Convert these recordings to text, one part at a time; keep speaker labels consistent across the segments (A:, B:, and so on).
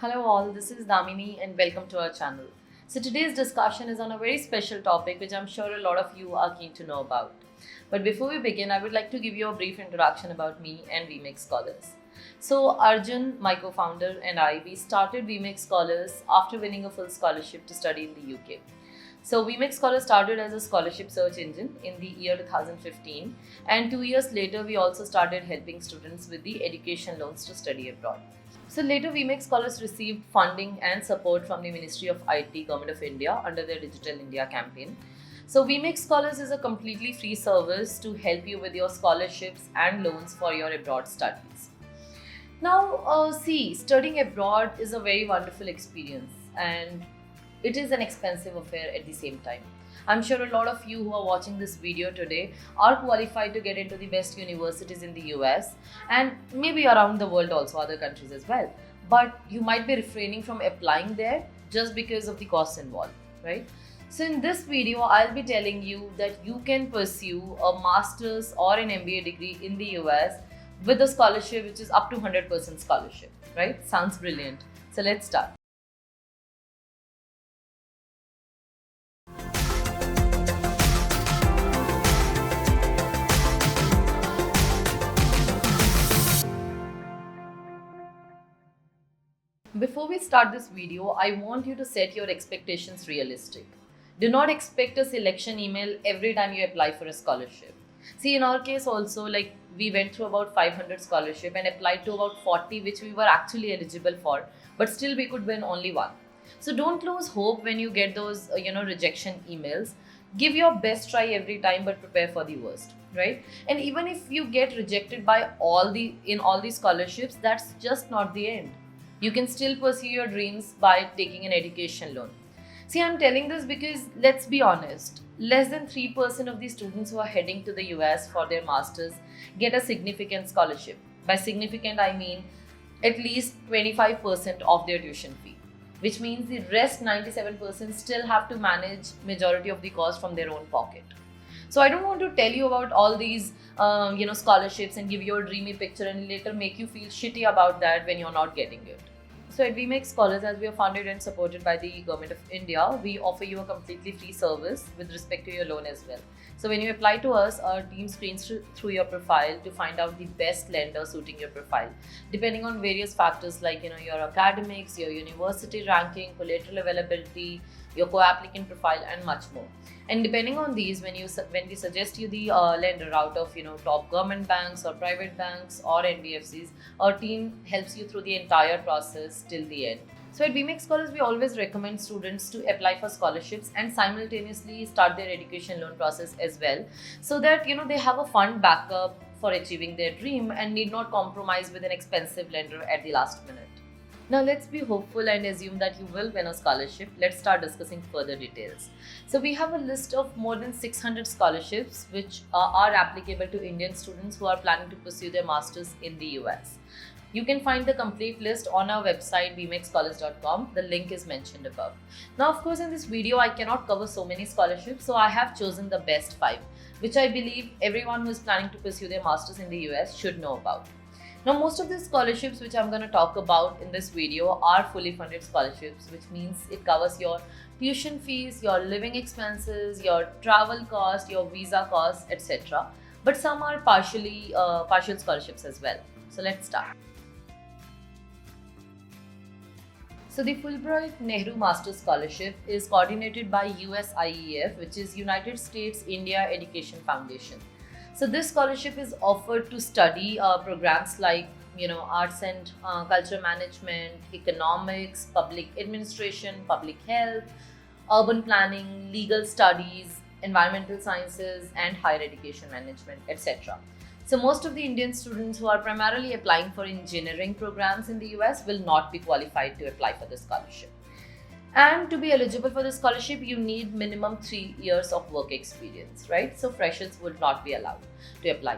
A: Hello all, this is Damini and welcome to our channel. So today's discussion is on a very special topic which I'm sure a lot of you are keen to know about. But before we begin, I would like to give you a brief introduction about me and VMake Scholars. So Arjun, my co-founder, and I, we started VMake Scholars after winning a full scholarship to study in the UK. So VMake Scholars started as a scholarship search engine in the year 2015, and 2 years later we also started helping students with the education loans to study abroad. So later VMake Scholars received funding and support from the Ministry of IT, Government of India under their Digital India campaign. So VMake Scholars is a completely free service to help you with your scholarships and loans for your abroad studies. Now, studying abroad is a very wonderful experience and it is an expensive affair at the same time. I'm sure a lot of you who are watching this video today are qualified to get into the best universities in the US and maybe around the world also, other countries as well. But you might be refraining from applying there just because of the costs involved, right? So in this video, I'll be telling you that you can pursue a master's or an MBA degree in the US with a scholarship which is up to 100% scholarship, right? Sounds brilliant. So let's start. Before we start this video, I want you to set your expectations realistic. Do not expect a selection email every time you apply for a scholarship. See, in our case also, like we went through about 500 scholarship and applied to about 40 which we were actually eligible for, but still we could win only one. So don't lose hope when you get those rejection emails. Give your best try every time, but prepare for the worst, right? And even if you get rejected by all the scholarships, that's just not the end. You can still pursue your dreams by taking an education loan. See, I'm telling this because let's be honest, less than 3% of the students who are heading to the US for their masters get a significant scholarship. By significant, I mean at least 25% of their tuition fee, which means the rest 97% still have to manage majority of the cost from their own pocket. So I don't want to tell you about all these scholarships and give you a dreamy picture and later make you feel shitty about that when you're not getting it. So at VMake Scholars, as we are funded and supported by the Government of India, we offer you a completely free service with respect to your loan as well. So when you apply to us, our team screens through your profile to find out the best lender suiting your profile, depending on various factors like your academics, your university ranking, collateral availability, your co-applicant profile, and much more. And depending on these, when we suggest you the lender out of top government banks or private banks or NBFCs, our team helps you through the entire process till the end. So at VMake Scholars, we always recommend students to apply for scholarships and simultaneously start their education loan process as well, so that they have a fund backup for achieving their dream and need not compromise with an expensive lender at the last minute. Now let's be hopeful and assume that you will win a scholarship. Let's start discussing further details. So we have a list of more than 600 scholarships which are applicable to Indian students who are planning to pursue their masters in the US. You can find the complete list on our website vmakescholars.com. The link is mentioned above. Now of course in this video I cannot cover so many scholarships, so I have chosen the best 5 which I believe everyone who is planning to pursue their masters in the US should know about. Now, most of the scholarships which I'm going to talk about in this video are fully funded scholarships, which means it covers your tuition fees, your living expenses, your travel cost, your visa costs, etc. But some are partial scholarships as well. So let's start. So the Fulbright Nehru Master's Scholarship is coordinated by USIEF, which is United States India Education Foundation. So this scholarship is offered to study programs like arts and culture management, economics, public administration, public health, urban planning, legal studies, environmental sciences, and higher education management, etc. So most of the Indian students who are primarily applying for engineering programs in the US will not be qualified to apply for the scholarship. And to be eligible for the scholarship, you need minimum 3 years of work experience, right? So freshers would not be allowed to apply.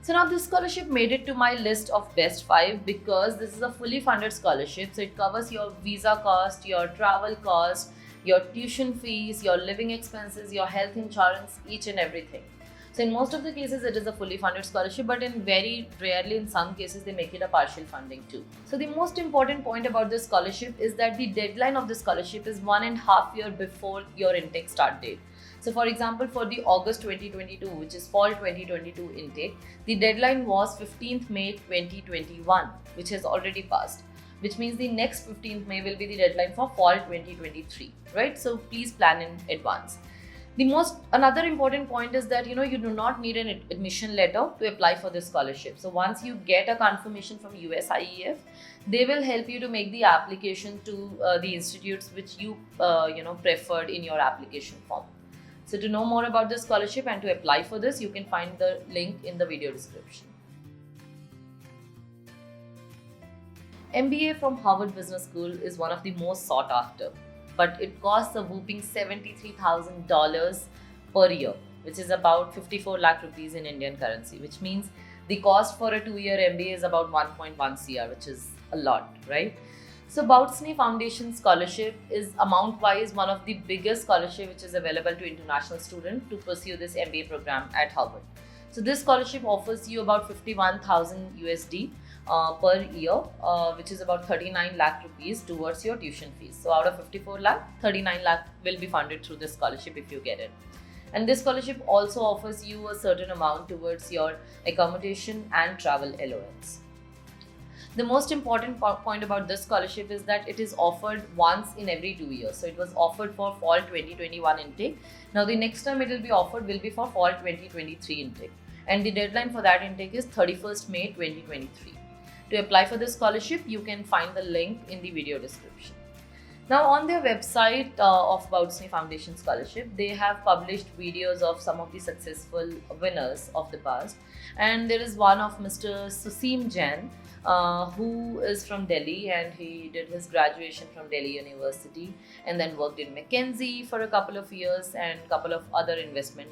A: So now this scholarship made it to my list of best 5 because this is a fully funded scholarship. So it covers your visa cost, your travel cost, your tuition fees, your living expenses, your health insurance, each and everything. So in most of the cases, it is a fully funded scholarship, but in very rarely, in some cases, they make it a partial funding too. So the most important point about this scholarship is that the deadline of the scholarship is 1.5 years before your intake start date. So for example, for the August 2022, which is fall 2022 intake, the deadline was 15th May 2021, which has already passed, which means the next 15th May will be the deadline for fall 2023, right? So please plan in advance. Another important point is that you do not need an admission letter to apply for this scholarship. So once you get a confirmation from USIEF, they will help you to make the application to the institutes which you preferred in your application form. So to know more about this scholarship and to apply for this, you can find the link in the video description. MBA from Harvard Business School is one of the most sought after, but it costs a whopping $73,000 per year, which is about 54 lakh rupees in Indian currency, which means the cost for a 2-year MBA is about 1.1 CR, which is a lot, right? So Boutsni Foundation Scholarship is amount-wise one of the biggest scholarship which is available to international students to pursue this MBA program at Harvard. So this scholarship offers you about 51,000 USD per year, which is about 39 lakh rupees towards your tuition fees. So out of 54 lakh, 39 lakh will be funded through this scholarship if you get it. And this scholarship also offers you a certain amount towards your accommodation and travel allowance. The most important point about this scholarship is that it is offered once in every 2 years. So it was offered for fall 2021 intake. Now the next time it will be offered will be for fall 2023 intake. And the deadline for that intake is 31st May 2023. To apply for this scholarship, you can find the link in the video description. Now on their website of Boutsni Foundation Scholarship, they have published videos of some of the successful winners of the past. And there is one of Mr. Susim Jain, who is from Delhi, and he did his graduation from Delhi University and then worked in McKinsey for a couple of years and a couple of other investment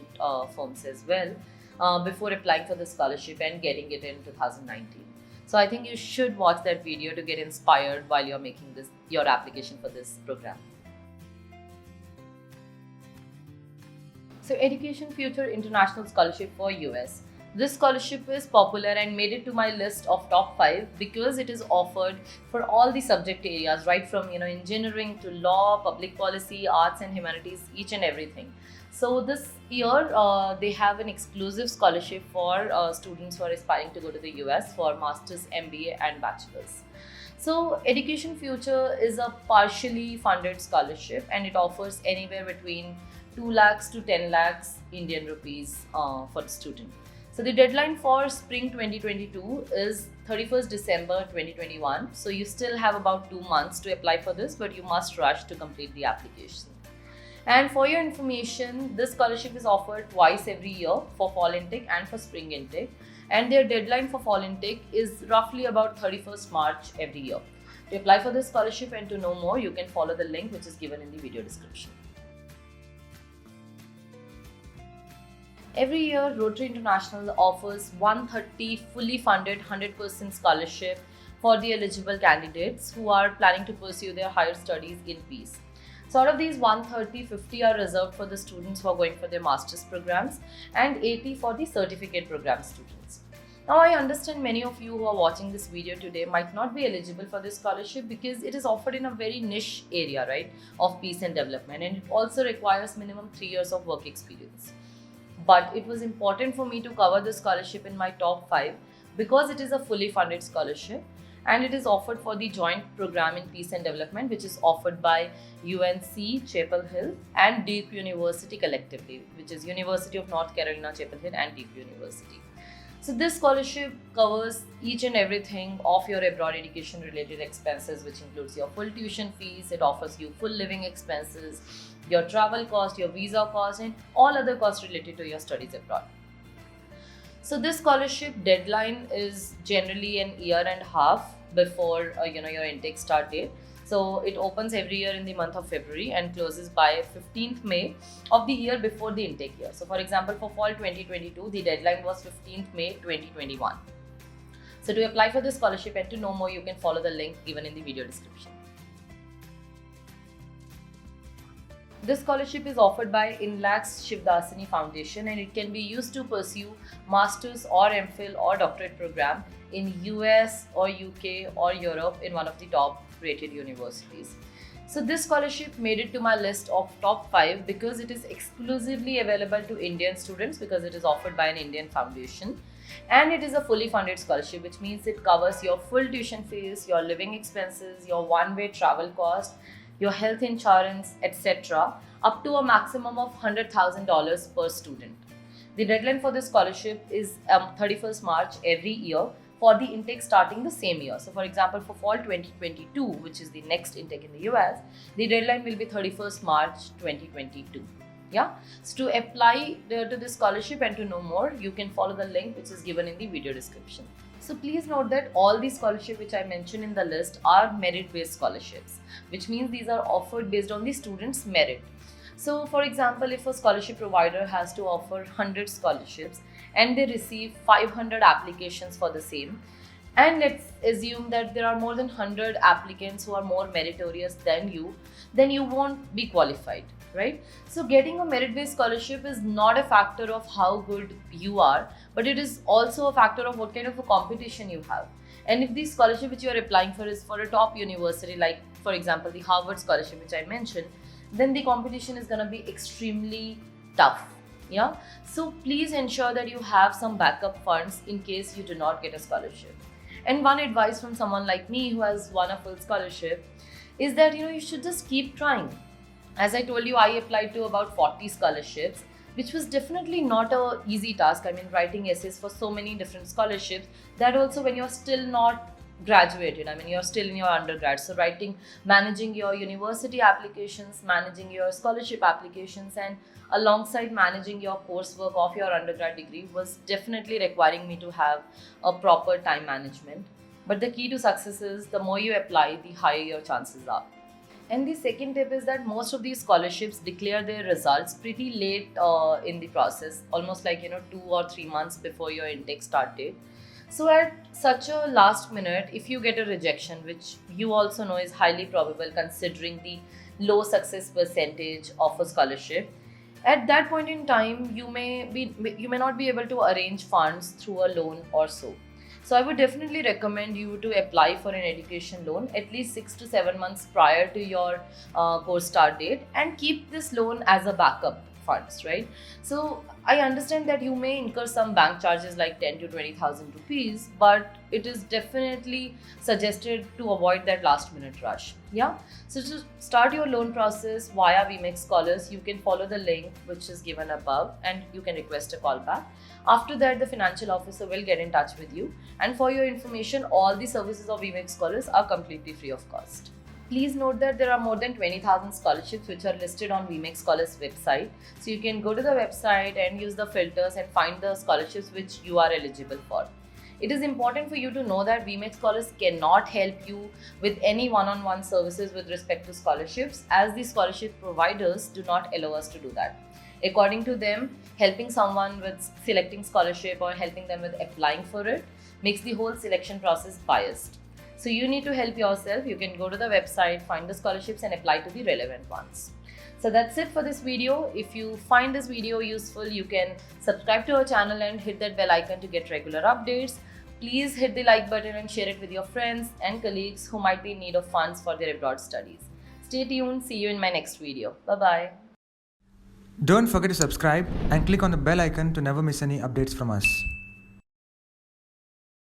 A: firms as well before applying for the scholarship and getting it in 2019. So I think you should watch that video to get inspired while you're making your application for this program. So Education Future International Scholarship for US. This scholarship is popular and made it to my list of top 5 because it is offered for all the subject areas, right from engineering to law, public policy, arts and humanities, each and everything. So this year they have an exclusive scholarship for students who are aspiring to go to the US for Masters, MBA and Bachelors. So Education Future is a partially funded scholarship and it offers anywhere between 2 lakhs to 10 lakhs Indian rupees for the student. So the deadline for spring 2022 is 31st December 2021. So you still have about 2 months to apply for this, but you must rush to complete the application. And for your information, this scholarship is offered twice every year for fall intake and for spring intake. And their deadline for fall intake is roughly about 31st March every year. To apply for this scholarship and to know more, you can follow the link which is given in the video description. Every year, Rotary International offers 130 fully funded 100% scholarship for the eligible candidates who are planning to pursue their higher studies in peace. So out of these 130, 50 are reserved for the students who are going for their master's programs and 80 for the certificate program students. Now I understand many of you who are watching this video today might not be eligible for this scholarship because it is offered in a very niche area, right, of peace and development, and it also requires minimum 3 years of work experience. But it was important for me to cover this scholarship in my top 5 because it is a fully funded scholarship and it is offered for the joint program in peace and development, which is offered by UNC Chapel Hill and Duke University collectively, which is University of North Carolina Chapel Hill and Duke University. So this scholarship covers each and everything of your abroad education related expenses, which includes your full tuition fees. It offers you full living expenses, your travel cost, your visa cost, and all other costs related to your studies abroad. So this scholarship deadline is generally an year and a half before your intake start date. So it opens every year in the month of February and closes by 15th May of the year before the intake year. So for example, for fall 2022, the deadline was 15th May 2021. So to apply for this scholarship and to know more, you can follow the link given in the video description. This scholarship is offered by Inlax Shivdasini Foundation and it can be used to pursue master's or MPhil or doctorate program in US or UK or Europe in one of the top rated universities. So this scholarship made it to my list of top 5 because it is exclusively available to Indian students because it is offered by an Indian foundation. And it is a fully funded scholarship, which means it covers your full tuition fees, your living expenses, your one-way travel cost, your health insurance, etc., up to a maximum of $100,000 per student. The deadline for this scholarship is 31st March every year for the intake starting the same year. So, for example, for fall 2022, which is the next intake in the US, the deadline will be 31st March 2022. Yeah. So to apply to this scholarship and to know more, you can follow the link which is given in the video description. So please note that all the scholarships which I mentioned in the list are merit-based scholarships, which means these are offered based on the student's merit. So for example, if a scholarship provider has to offer 100 scholarships and they receive 500 applications for the same, and let's assume that there are more than 100 applicants who are more meritorious than you, then you won't be qualified, right? So getting a merit-based scholarship is not a factor of how good you are, but it is also a factor of what kind of a competition you have. And if the scholarship which you are applying for is for a top university, like for example the Harvard scholarship which I mentioned, then the competition is going to be extremely tough. Yeah. So please ensure that you have some backup funds in case you do not get a scholarship. And one advice from someone like me who has won a full scholarship is that you should just keep trying. As I told you, I applied to about 40 scholarships, which was definitely not an easy task. I mean, writing essays for so many different scholarships, that also when you're still not graduated, I mean, you're still in your undergrad. So managing your university applications, managing your scholarship applications, and alongside managing your coursework of your undergrad degree was definitely requiring me to have a proper time management. But the key to success is the more you apply, the higher your chances are. And the second tip is that most of these scholarships declare their results pretty late in the process, almost like 2 or 3 months before your intake start date. So at such a last minute, if you get a rejection, which you also know is highly probable considering the low success percentage of a scholarship, at that point in time, you may not be able to arrange funds through a loan or so. So I would definitely recommend you to apply for an education loan at least 6 to 7 months prior to your course start date and keep this loan as a backup funds, right? So I understand that you may incur some bank charges like 10 to 20,000 rupees, but it is definitely suggested to avoid that last minute rush. Yeah. So to start your loan process via VMAX Scholars, you can follow the link which is given above and you can request a call back. After that, the financial officer will get in touch with you. And for your information, all the services of VMAX Scholars are completely free of cost. Please note that there are more than 20,000 scholarships which are listed on VMAX Scholars website. So you can go to the website and use the filters and find the scholarships which you are eligible for. It is important for you to know that VMAX Scholars cannot help you with any one-on-one services with respect to scholarships, as the scholarship providers do not allow us to do that. According to them, helping someone with selecting scholarship or helping them with applying for it makes the whole selection process biased. So you need to help yourself. You can go to the website, find the scholarships and apply to the relevant ones. So that's it for this video. If you find this video useful, you can subscribe to our channel and hit that bell icon to get regular updates. Please hit the like button and share it with your friends and colleagues who might be in need of funds for their abroad studies. Stay tuned. See you in my next video. Bye-bye.
B: Don't forget to subscribe and click on the bell icon to never miss any updates from us.